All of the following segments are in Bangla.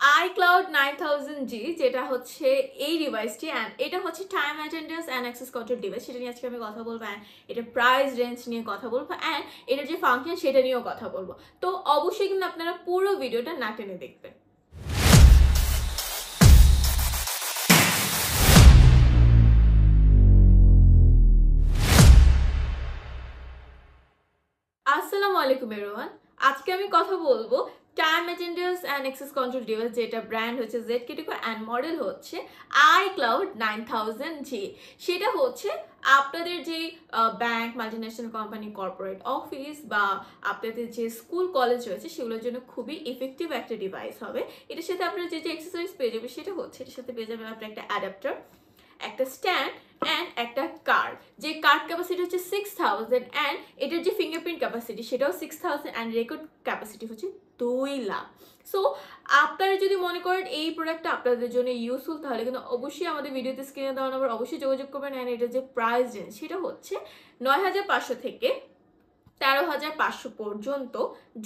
iCloud 9000G যেটা হচ্ছে এই ডিভাইসটি অ্যান্ড এটা হচ্ছে time attendance and access control device, সেটা নিয়ে আজকে আমি কথা বলবো অ্যান্ড এটা প্রাইস রেঞ্জ নিয়ে কথা বলবো অ্যান্ড এটার যে ফাংশন সেটা নিয়েও কথা বলবো। তো অবশ্যই কিন্তু আপনারা পুরো ভিডিওটা না টেনে দেখবেন। আসসালামু আলাইকুম এভরিওয়ান, আজকে আমি কথা বলবো time attendance and access control device, যেটা ব্র্যান্ড হচ্ছে ZKTeco অ্যান্ড মডেল হচ্ছে iCloud 9000G। সেটা হচ্ছে আপনাদের যে bank, multinational company, corporate office বা আপনাদের যে স্কুল কলেজ রয়েছে সেগুলোর জন্য খুবই ইফেক্টিভ একটা ডিভাইস হবে। এটার সাথে আপনারা যে অ্যাক্সেসরিজ পেয়ে যাবে সেটা হচ্ছে এটার সাথে পেয়ে যাবেন আপনার একটা অ্যাডাপ্টার, একটা স্ট্যান্ড অ্যান্ড একটা কার্ড, যে কার্ড ক্যাপাসিটি হচ্ছে 6000 অ্যান্ড এটার যে ফিঙ্গারপ্রিন্ট ক্যাপাসিটি সেটাও 6000 অ্যান্ড রেকর্ড ক্যাপাসিটি হচ্ছে 2 লাখ। সো আপনারা যদি মনে করেন এই প্রোডাক্টটা আপনাদের জন্য ইউজফুল তাহলে কিন্তু অবশ্যই আমাদের ভিডিওতে স্ক্রিনে দেওয়া নাম্বার অবশ্যই যোগাযোগ করবেন। অ্যান্ড এটার যে প্রাইস রেঞ্জ সেটা হচ্ছে 9500 থেকে 13500 পর্যন্ত।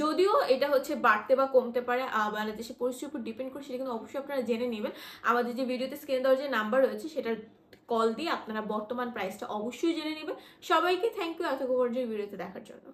যদিও এটা হচ্ছে বাড়তে বা কমতে পারে, বাংলাদেশের পরিস্থিতির উপর ডিপেন্ড করে, সেটা কিন্তু অবশ্যই আপনারা জেনে নেবেন। আমাদের যে ভিডিওতে স্ক্রিনে দেওয়ার যে নাম্বার রয়েছে সেটার কল দিয়ে আপনারা বর্তমান প্রাইসটা অবশ্যই জেনে নেবেন। সবাইকে থ্যাংক ইউ এতক্ষণ পর্যন্ত ভিডিওতে দেখার জন্য।